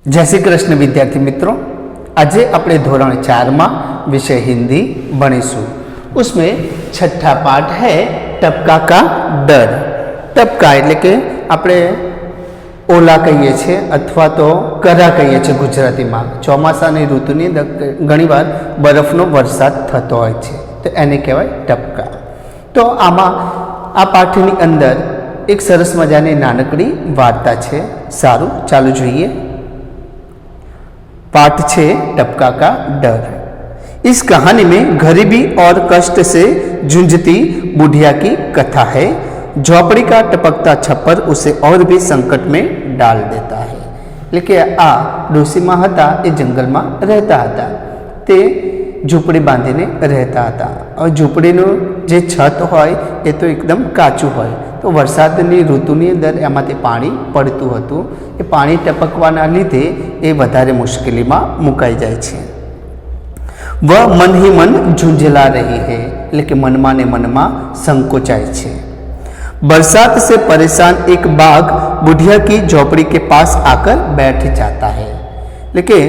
जय श्री कृष्ण विद्यार्थी मित्रों, आज अपने धोरण 4 में विषय हिंदी भणीशु। उसमें छठा पाठ है टपका का डर। टपका एटले के आपणे ओला कहीए छे अथवा तो करा कहीए छे गुजराती में। ચોમાસાની ઋતુની ઘણીવાર બરફનો વરસાદ થતો હોય છે તો એને કહેવાય ટપકા। તો આમાં આ પાઠની અંદર એક સરસ મજાની નાનકડી વાર્તા છે। સારું, ચાલો જોઈએ। पाठ छे टपका का डर। इस कहानी में गरीबी और कष्ट से जूझती बुढ़िया की कथा है। झोपड़ी का टपकता छप्पर उसे और भी संकट में डाल देता है। लेकिन आ डोसीमा हता ए जंगल में रहता हता। ते झूंपड़ी बांधीने रहता हता। और झूंपड़ीनो जे छत होय ए तो एकदम काचू होय तो वरसादनी ऋतुनी अंदर एमांथी पाणी पड़तुं हतुं। ए पाणी टपकवाना लीधे ए वधारे मुश्केलीमां मुकाई जाय छे। वह मन ही मन झूंझला रही है, लेकिन मनमा ने मनमा संकोचाय छे। बरसात से परेशान एक बाघ बुढ़िया की झोपड़ी के पास आकर बैठ जाता है। लेकिन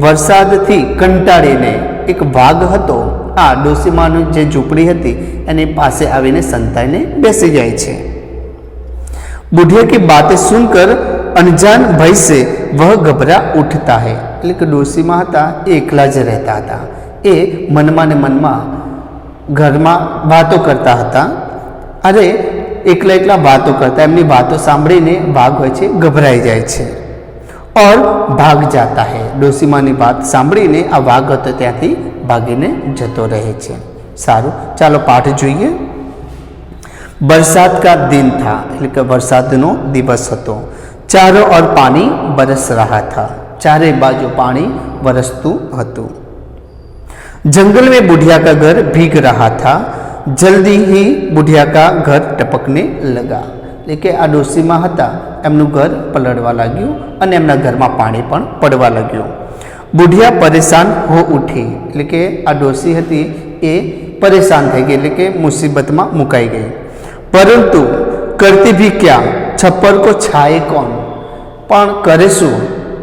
वरसादथी कंटाळीने एक बाघ हतो आ डोसीमानी जे झूंपड़ी हती एनी पासे आवीने संताईने बेसी जाय छे। बुढ़िया की बातें सुनकर अनजान भय से वह घबरा उठता है। लेकिन डोसीमा हता एकला ज रहता था। ए मनमा ने मनमा घर में बातों करता हता। अरे एकला एकला बातों करता, एमनी बातों सांभळीने बाघ होय छे घबराई जाय छे और भाग जाता है। डोसीमानी बात सांभळीने आ वाघ हतो त्यांथी भागीने जतो रहे छे। सारू, चालो पाठ जोईए। बरसात का दिन था, એટલે કે વરસાદનો દિવસ હતો। चारों ओर पानी बरस रहा था। चारे बाजू पानी बरसतुं हतुं। जंगल में बुढ़िया का घर भीग रहा था। जल्दी ही बुढ़िया का घर टपकने लगा। लेकिन आ डोसीमा हता एमनुं घर पलळवा लाग्युं अने एमना घरमां पाणी पण पड़वा लाग्युं। बुढ़िया परेशान हो उठी। એટલે કે આ ડોસી હતી એ પરેશાન થઈ ગઈ, એટલે કે મુસીબતમાં મુકાઈ ગઈ। परंतु करती भी क्या, छप्पर को छाए कौन? पण करे शुं?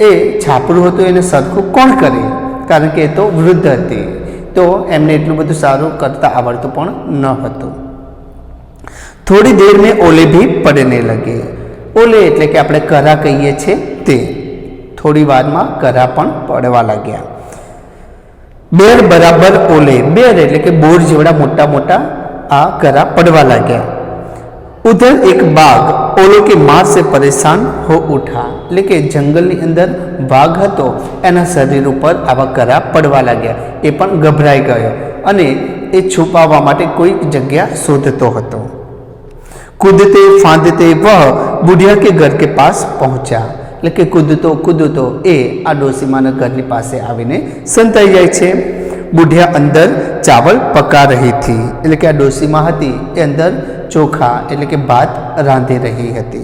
ए छापरू हतुं एने सरखुं कोण करे? कारण के तो वृद्ध हती तो एमने एटલું બધું સારું કરતા આવડતું પણ ન હતું। थोड़ी देर में ओले भी पड़ने लगे। ओले એટલે કે આપણે કરા કહીએ છીએ તે। थोड़ी वार में करा पण पड़वा लाग्या। बेर बराबर ओले, बेर એટલે કે બોર જેવડા मोटा मोटा आ करा पड़वा लाग्या। उधर एक बाघ ओलो की मार से परेशान हो उठा। लेकिन जंगल ની અંદર વાઘ હતો એના શરીર ઉપર આવા કરા પડવા લાગ્યા। એ પણ ગભરાઈ ગયો અને એ છુપાવવા માટે કોઈ જગ્યા શોધતો હતો। कूदते फांदते वह बुढ़िया के घर के पास पहुंचा। लेकिन कूदतो कूदतो ए आ डोसीमाना घरनी पासे आवीने संताई जाय छे। बुढ़िया अंदर चावल पका रही थी। એટલે કે આ ડોસીમાં હતી એ અંદર ચોખા એટલે કે ભાત રાંધી રહી હતી।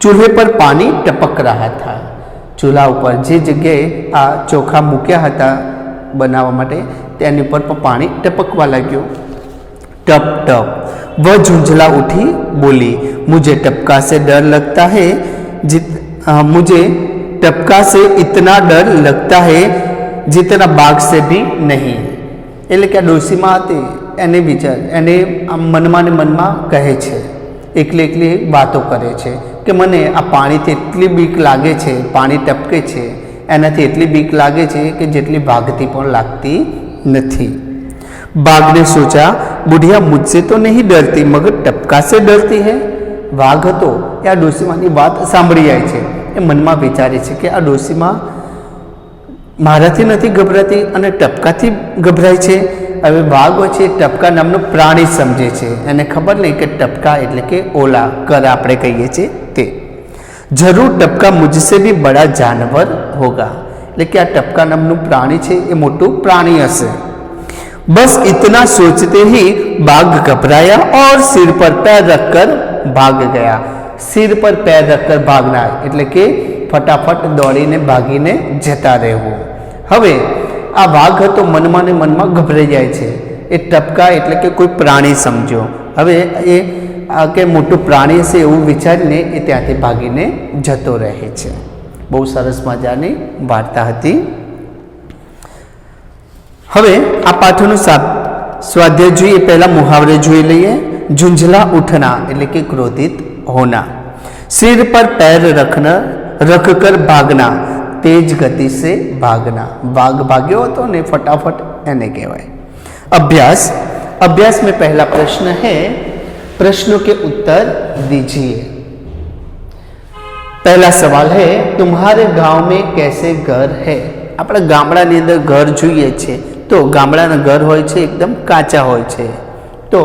ચૂल्हे पर पानी टपक रहा था। ચૂલા ઉપર જે જગ્યાએ આ ચોખા મૂક્યા હતા બનાવવા માટે તેની ઉપર પણ પાણી ટપકવા લાગ્યું। टप टप वह झुंझला उठी, बोली, मुझे टपका से डर लगता है मुझे टपका से इतना डर लगता है जितना बाघ से भी नहीं। એટલે કે આ ડોસીમાં હતી એને વિચાર એને મનમાં ને મનમાં કહે છે, એકલી એકલી વાતો કરે છે કે મને આ પાણીથી એટલી બીક લાગે છે, પાણી ટપકે છે એનાથી એટલી બીક લાગે છે કે જેટલી બાઘથી પણ લાગતી નથી। बाघ ने सोचा, बुढ़िया मुझसे तो नहीं डरती मगर टपका से डरती है। वाघ હતો એ આ ડોસીમાની વાત સાંભળી જાય છે। એ મનમાં વિચારે છે કે આ ડોસીમાં મારાથી નથી ગભરાતી અને ટપકાથી ગભરાય છે। હવે વાઘ છે ટપકા નામનો પ્રાણી સમજે છે। એને ખબર નહીં કે ટપકા એટલે કે ઓલા કરા આપણે કહીએ છીએ તે। જરૂર ટપકા મુझसे भी बड़ा जानवर होगा। એટલે કે આ ટપકા નામનું પ્રાણી છે એ મોટું प्राणी હશે। बस इतना सोचते ही बाघ घबराया और सिर पर पैर रखकर भाग गया। सिर पर पैर रखकर भागना એટલે કે फटाफट दौड़ीने भागीने जता रहेवुं। हवे आ वाघ हतो मनमा ने मनमा गभराई जाय छे। ए टपका એટલે કે કોઈ प्राणी समझो। हवे ए आ के मोटું प्राणी हशे એવું વિચારીને એ ત્યાંથી ભાગીને જતો રહે છે। બહુ સરસ મજાની વાર્તા હતી. હવે આ પાઠનું સ્વાધ્યાય જોઈએ પહેલા મુહાવરે જોઈ લઈએ. ઝુંઝલા ઉઠના એટલે કે ક્રોધિત હોના, सिर पर पैर रखना रख कर भागना, तेज गति से भागना. भाग भाग्यो तो ने फटाफट एने कहवाय. अभ्यास. अभ्यास में पहला प्रश्न है, प्रश्नों के उत्तर दीजिए. पहला सवाल है, तुम्हारे गांव में कैसे घर है? આપણે ગામડાની અંદર ઘર જોઈએ છે તો ગામડાના ઘર હોય છે एकदम કાચા હોય છે. तो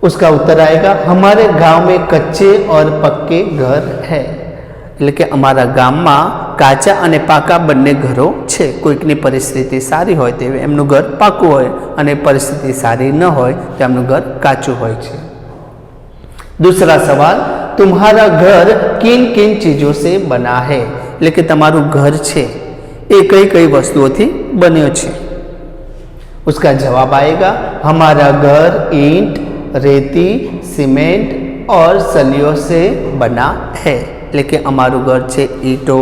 उसका उत्तर आएगा, हमारे गांव में कच्चे और पक्के घर है. એટલે કે અમારા ગામમાં કાચા અને પાકા બંને ઘરો છે. કોઈકની પરિસ્થિતિ સારી હોય તો એમનું ઘર પાકું હોય અને પરિસ્થિતિ સારી ન હોય તો એમનું ઘર કાચું હોય છે. दूसरा सवाल, तुम्हारा घर किन किन चीजों से बना है? એટલે કે તમારું ઘર છે એ કઈ કઈ વસ્તુઓથી બન્યો છે? उसका जवाब आएगा, हमारा घर ईंट, रेती, सीमेंट और सलियों से बना है. એટલે કે અમારું ઘર છે ઈંટો,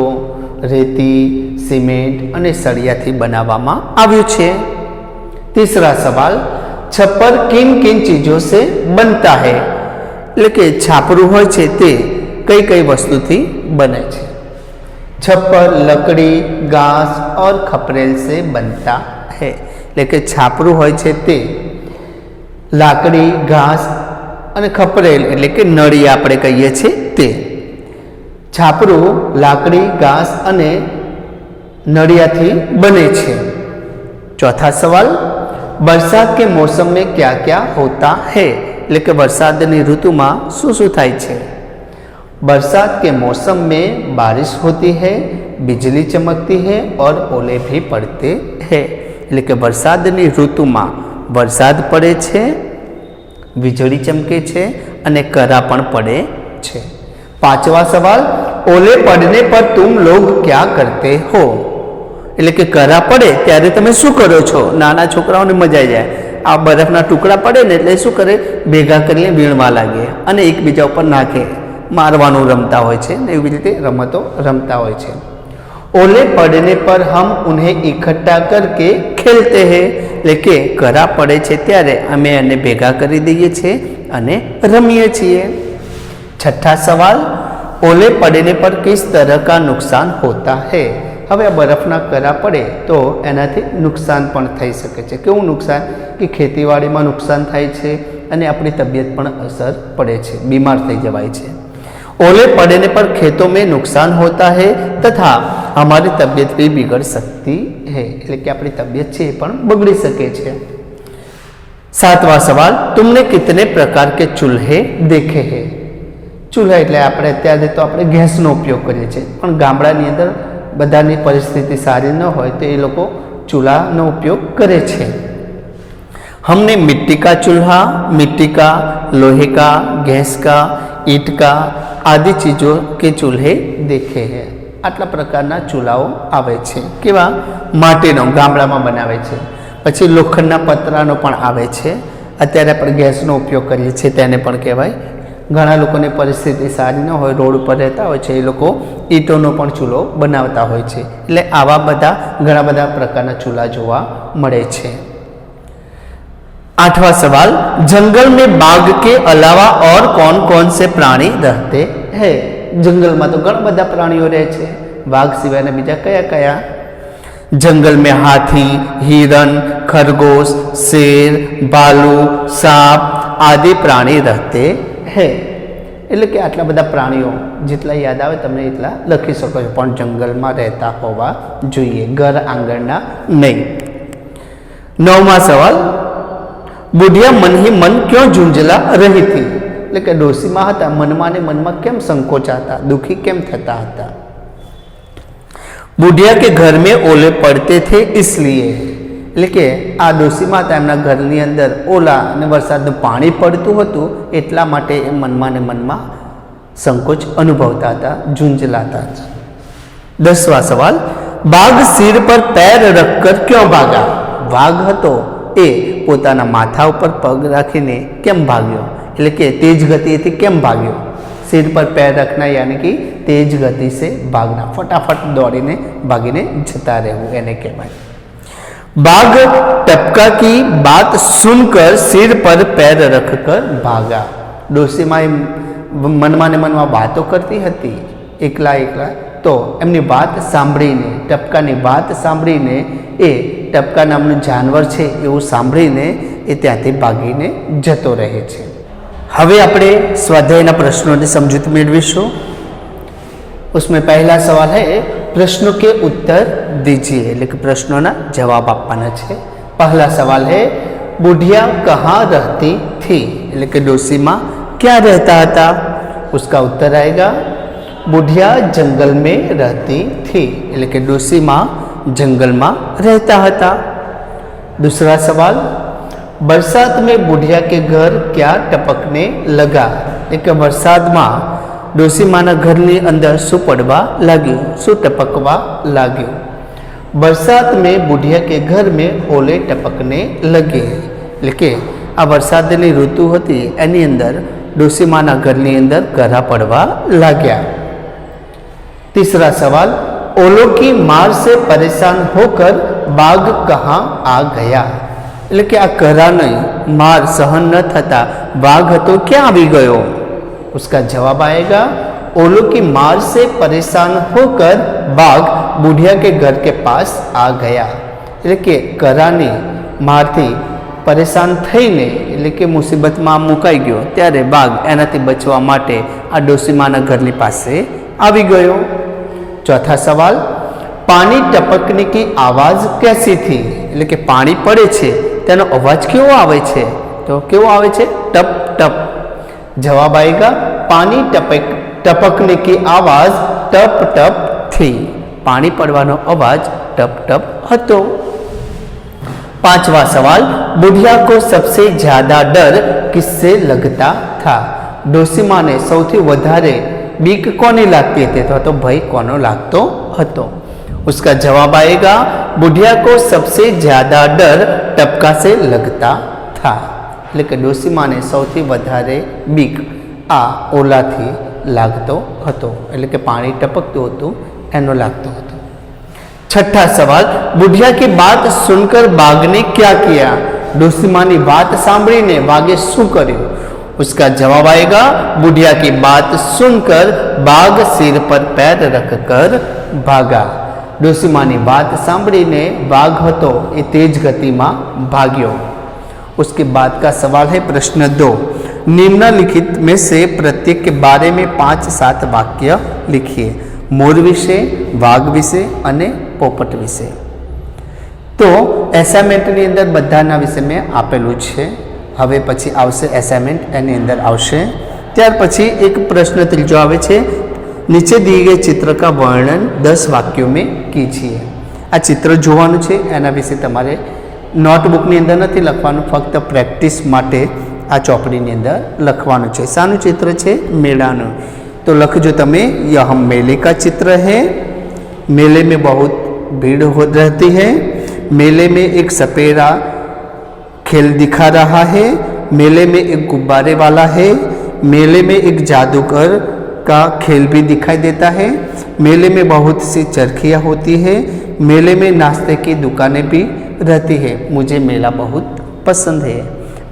રેતી, સિમેન્ટ અને સળિયાથી બનાવવામાં આવ્યું છે. तीसरा सवाल, छप्पर किन किन चीजों से बनता है? એટલે કે છાપરું હોય છે તે કઈ કઈ વસ્તુથી બને છે? छप्पर लकड़ी, घास और खपरेल से बनता है. એટલે કે છાપરું હોય છે તે લાકડી, ઘાસ અને ખપરેલ એટલે કે નળી આપણે કહીએ છીએ તે. છાપરું લાકડી, ઘાસ અને નળિયાથી બને છે. चौथा सवाल, बरसात के मौसम में क्या क्या होता है? એટલે કે વરસાદની ઋતુમાં શું શું થાય છે? बरसात के मौसम में बारिश होती है, बिजली चमकती है और ओले भी पड़ते हैं. એટલે કે વરસાદની ઋતુમાં વરસાદ પડે છે, વીજળી ચમકે છે અને કરા પણ પડે છે. पांचवा सवाल, ओले पड़ने पर तुम लोग क्या करते हो? એટલે કે કરા પડે ત્યારે તમે શું કરો છો? નાના છોકરાઓને મજા આવી જાય. આ બરફના ટુકડા પડે ને એટલે શું કરે, ભેગા કરીને વીણવા લાગે અને એકબીજા ઉપર નાખે, મારવાનું રમતા હોય છે ને એવી રીતે રમતો રમતા હોય છે. ओले पड़ने पर हम उन्हें इकट्ठा करके खेलते हैं. એટલે કે કરા પડે છે ત્યારે અમે એને ભેગા કરી દઈએ છીએ અને રમીએ છીએ. छठा सवाल, ओले पड़ने पर किस तरह का नुकसान होता है? હવે આ બરફના કરા પડે તો એનાથી નુકસાન પણ થઈ શકે છે. કેવું નુકસાન? કે ખેતીવાડીમાં નુકસાન થાય છે અને આપણી તબિયત પણ અસર પડે છે, બીમાર થઈ જવાય છે. ओले पड़ने पर खेतों में नुकसान होता है तथा हमारी तबीयत भी बिगड़ सकती है. એટલે કે આપણી તબિયત છે એ પણ બગડી શકે છે. सातवां सवाल, तुमने कितने प्रकार के चूल्हे देखे हैं? ચૂલ્હા એટલે આપણે અત્યારે તો આપણે ગેસનો ઉપયોગ કરીએ છીએ પણ ગામડાની અંદર બધાની પરિસ્થિતિ સારી ન હોય તો એ લોકો ચૂલાનો ઉપયોગ કરે છે. हमने मिट्टी का चूल्हा, मिट्टी का, लोहे का, गैस का, ईंट का आदि चीज़ों के चूल्हे देखे हैं. આટલા પ્રકારના ચૂલાઓ આવે છે. કેવા? માટીનો, ગામડામાં બનાવે છે. પછી લોખંડના પતરાનો પણ આવે છે. અત્યારે આપણે ગેસનો ઉપયોગ કરીએ છીએ તેને પણ કહેવાય. ઘણા લોકોની પરિસ્થિતિ સારી ન હોય, રોડ ઉપર રહેતા હોય છે, એ લોકો ઈંટોનો પણ ચૂલો બનાવતા હોય છે. એટલે આવા બધા ઘણા બધા પ્રકારના ચૂલા જોવા મળે છે. आठवां सवाल, जंगल में बाघ के अलावा और कौन कौन से प्राणी रहते हैं? जंगल में तो घણા બધા પ્રાણીઓ રહે છે. बाघ સિવાયના બીજા કયા કયા? जंगल में हाथी, हिरण, खरगोश, शेर, भालू, सांप आदि प्राणी रहते हैं. એટલે કે આટલા બધા પ્રાણીઓ જેટલા યાદ આવે તમને એટલા લખી શકો છો, પણ જંગલમાં રહેતા હોવા જોઈએ, ઘર આંગણના નહીં. નવમા સવાલ, બુઢિયા मन ही मन क्यों झूंझला रही थी? એટલે કે ડોશીમાં હતા મનમાં ને મનમાં કેમ સંકોચાતા, દુખી કેમ થતા હતા? બુઢિયા કે ઘર में ओले पड़ते थे इसलिए. એટલે કે આ ડોશીમાં હતા એમના ઘરની અંદર ઓલા અને વરસાદનું પાણી પડતું હતું એટલા માટે એ મનમાં ને મનમાં સંકોચ અનુભવતા હતા, ઝૂંઝલાતા હતા. 10વાं સવાલ, बाघ सिर पर पैर रखकर क्यों भागा? વાઘ હતો એ પોતાના માથા ઉપર પગ રાખીને કેમ ભાગ્યો? એટલે કે તેજ ગતિથી કેમ ભાગ્યો? सिर पर पैर रखना यानी कि तेज गति से भागना, फटाफट दौड़ीने भागीने जता रहવું એને કહેવાય। बाघ टपका की बात सुनकर सिर पर पैर रखकर भागा। ડોશીમાં મનમાં ને મનમાં વાતો કરતી હતી એકલા એકલા, તો એમની વાત સાંભળીને, ટપકાની વાત સાંભળીને, એ ટપકા નામનું જાનવર છે એવું સાંભળીને એ ત્યાંથી ભાગીને જતો રહે છે। હવે આપણે સ્વાધ્યાયના પ્રશ્નોની સમજૂતી મેળવીશું। उसमें पहला सवाल है प्रश्नों के उत्तर दीजिए, એટલે કે પ્રશ્નોના જવાબ આપવાના છે। पहला सवाल है बुढ़िया कहाँ रहती थी, એટલે કે ડોશીમાં क्या रहता था। उसका उत्तर आएगा बुढ़िया जंगल में रहती थी, એટલે કે ડોશીમાં जंगलમાં रहता था। दूसरा सवाल बरसात में बुढ़िया के घर क्या टपकने लगा, એટલે કે વરસાદમાં ડોશીમાના ઘરની અંદર શું પડવા લાગ્યું, શું ટપકવા લાગ્યું। बरसात में बुढ़िया के घर में ओले टपकने लगे, એટલે કે આ વરસાદની ઋતુ હતી એની અંદર ડોશીમાના ઘરની અંદર કરા પડવા लाग्या। तीसरा सवाल ओलों की मार से परेशान होकर बाघ कहाँ आ गया, એટલે કે આ કરાની માર સહન ન થતા બાઘ હતો ક્યાં આવી ગયો। उसका जवाब आएगा ओलों की मार से परेशान होकर बाघ बुढ़िया के घर के पास आ गया, એટલે કે કરાની મારથી પરેશાન થઈને, એટલે કે મુસીબતમાં મુકાઈ ગયો ત્યારે બાઘ એનાથી બચવા માટે આ ડોશીમાના ઘરની પાસે આવી ગયો। चौथा सवाल पानी टपकने की आवाज कैसी थी, એટલે કે પાણી પડે છે તેનો અવાજ કેવો આવે છે, તો કેવો આવે છે, ટપ ટપ। जवाब आएगा पानी टपकने की आवाज टप टप थी, पानी पड़वानो आवाज टप टप हतो। पांचवा सवाल बुढ़िया को सबसे ज्यादा डर किससे लगता था, ડોશીમા ने સૌથી વધારે बीक कोनी लगती थी, तो भय कोनो लागतो हतो। उसका जवाब आएगा बुढ़िया को सबसे ज्यादा डर टपका से लगता था, એટલે કે ડોશીમાને સૌથી વધારે બીક આ ઓલાથી લાગતો હતો, એટલે કે પાણી ટપકતું હતું એનો લાગતો હતો। छठा सवाल बुढ़िया की बात सुनकर बाघ ने क्या किया, ડોશીમાની વાત સાંભળીને બાઘે શું કર્યું। उसका जवाब आएगा बुढ़िया की बात सुनकर बाघ सिर पर पैर रखकर भागा। ડોશીમાની વાત સાંભળીને બાઘ હતો એ તેજ ગતિમાં ભાગ્યો। उसके बाद का सवाल है प्रश्न 2 निम्नलिखित में से प्रत्येक के बारे में 5-7 वाक्य लिखिए। मोर विषे, वाघ विषे अने पोपट विषे। तो एसाइनमेंटनी अंदर बधाना विषय में आपेलू है। हवे पछी आवशे एसाइनमेंट एनी अंदर आवशे। त्यार पछी एक प्रश्न त्रीजो आवे छे नीचे दिए गए चित्र का वर्णन 10 वाक्यों में कीजिए। आ चित्र जोवानुं छे एना विषे तमारे नोटबुकनी अंदर नहीं लखवानुं, फक्त प्रेक्टिस माटे आ चौपड़ीनी अंदर लखवानुं छे। शानुं चित्र छे, मेळानुं। तो लखजो तमे यह मेले का चित्र है, मेले में बहुत भीड़ हो रहती है, मेले में एक सपेरा खेल दिखा रहा है, मेले में एक गुब्बारे वाला है, मेले में एक जादूगर का खेल भी दिखाई देता है, मेले में बहुत सी चरखियाँ होती है, मेले में नाश्ते की दुकानें भी रहती है, मुझे मेला बहुत पसंद है।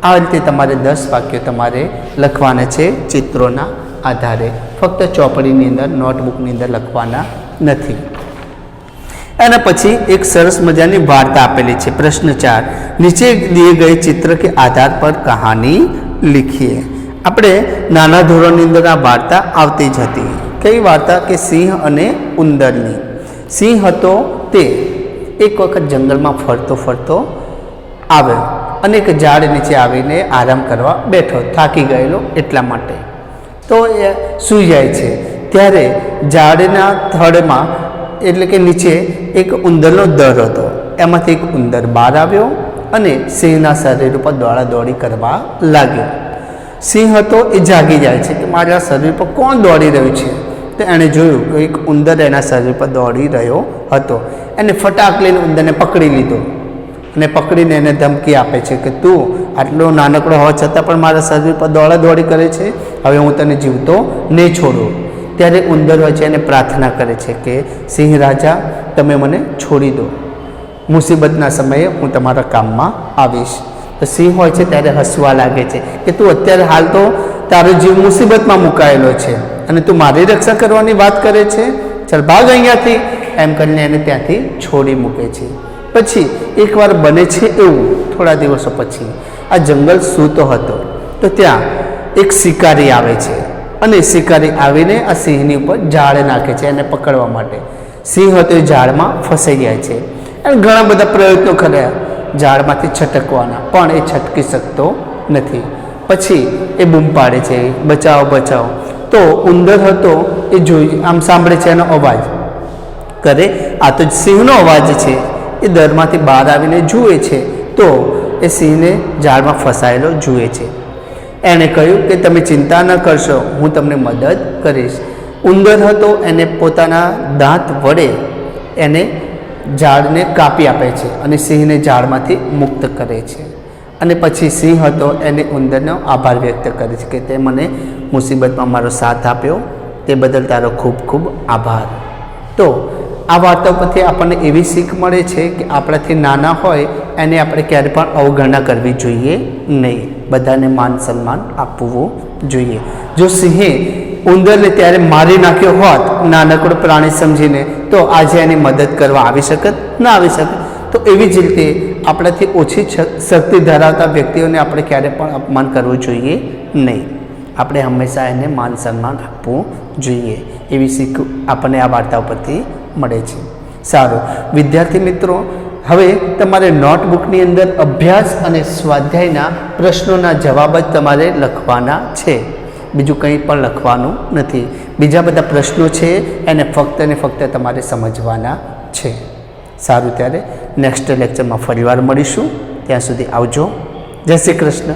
आ रीते तमारे 10 वाक्यों तमारे लखवाना छे चित्रोना आधारे, फक्त चौपड़ीनी अंदर नोटबुकनी अंदर लखवाना नथी। एना पछी एक सरस मजानी वार्ता आपेली छे। प्रश्न 4 नीचे दिए गए चित्र के आधार पर कहानी लिखिए। આપણે નાના ધોરણની અંદર આ વાર્તા આવતી જ હતી। કઈ વાર્તા કે સિંહ અને ઉંદરની। સિંહ હતો તે એક વખત જંગલમાં ફરતો ફરતો આવ્યો અને એક ઝાડ નીચે આવીને આરામ કરવા બેઠો, થાકી ગયેલો એટલા માટે। તો એ સૂઈ જાય છે ત્યારે ઝાડના થડમાં એટલે કે નીચે એક ઉંદરનો દર હતો, એમાંથી એક ઉંદર બહાર આવ્યો અને સિંહના શરીર ઉપર દોડાદોડી કરવા લાગ્યો। સિંહ હતો એ જાગી જાય છે કે મારા શરીર પર કોણ દોડી રહ્યું છે। તો એણે જોયું કે એક ઉંદર એના શરીર પર દોડી રહ્યો હતો। એને ફટાક લઈને ઉંદરને પકડી લીધો અને પકડીને એને ધમકી આપે છે કે તું આટલો નાનકડો હોવા છતાં પણ મારા શરીર પર દોડાદોડી કરે છે, હવે હું તને જીવતો નહીં છોડું. ત્યારે ઉંદર હોય છે એને પ્રાર્થના કરે છે કે સિંહ રાજા, તમે મને છોડી દો, મુસીબતના સમયે હું તમારા કામમાં આવીશ. તો સિંહ હોય છે ત્યારે હસવા લાગે છે કે તું અત્યારે હાલ તો તારો જીવ મુસીબતમાં મુકાયેલો છે અને તું મારી રક્ષા કરવાની વાત કરે છે, ચાલ ભાગ અહીંયાથી, એમ કરીને એને ત્યાંથી છોડી મૂકે છે. પછી એકવાર બને છે એવું, થોડા દિવસો પછી આ જંગલ સૂતો હતો તો ત્યાં એક શિકારી આવે છે અને શિકારી આવીને આ સિંહની ઉપર ઝાડ નાખે છે એને પકડવા માટે. સિંહ હતો એ ઝાડમાં ફસાઈ જાય છે અને ઘણા બધા પ્રયત્નો કર્યા ઝાડમાંથી છટકવાના, પણ એ છટકી શકતો નથી. પછી એ બૂમ પાડે છે, બચાવો બચાવો. તો ઉંદર હતો એ જોઈ, આમ સાંભળે છે એનો અવાજ, કરે આ તો સિંહનો અવાજ છે. એ દરમાંથી બહાર આવીને જુએ છે તો એ સિંહને ઝાડમાં ફસાયેલો જુએ છે. એણે કહ્યું કે તમે ચિંતા ન કરશો, હું તમને મદદ કરીશ. ઉંદર હતો એને પોતાના દાંત વડે એને ઝાડને કાપી આપે છે અને સિંહને ઝાડમાંથી મુક્ત કરે છે. અને પછી સિંહ હતો એને ઉંદરનો આભાર વ્યક્ત કરે છે કે તે મને મુસીબતમાં મારો સાથ આપ્યો, તે બદલ તારો ખૂબ ખૂબ આભાર. તો આ વાર્તા પરથી આપણને એવી શીખ મળે છે કે આપણાથી નાના હોય એને આપણે ક્યારે પણ અવગણના કરવી જોઈએ નહીં, બધાને માન સન્માન આપવું જોઈએ. જો સિંહે ઉંદરને ત્યારે મારી નાખ્યો હોત નાનકડો પ્રાણી સમજીને, તો આજે એની મદદ કરવા આવી શકત ના આવી શકત. તો એવી જ રીતે આપણાથી ઓછી શક્તિ ધરાવતા વ્યક્તિઓને આપણે ક્યારે પણ અપમાન કરવું જોઈએ નહીં, આપણે હંમેશા એને માન સન્માન આપવું જોઈએ. એવી શીખ આપણને આ વાર્તાઓ પરથી મળે છે. સારું વિદ્યાર્થી મિત્રો, હવે તમારે નોટબુકની અંદર અભ્યાસ અને સ્વાધ્યાયના પ્રશ્નોના જવાબ જ તમારે લખવાના છે, બીજું કંઈ પણ લખવાનું નથી. બીજા બધા પ્રશ્નો છે એને ફક્ત ને ફક્ત તમારે સમજવાના છે. સારું, ત્યારે નેક્સ્ટ લેક્ચરમાં ફરીવાર મળીશું. ત્યાં સુધી આવજો. જય શ્રી કૃષ્ણ.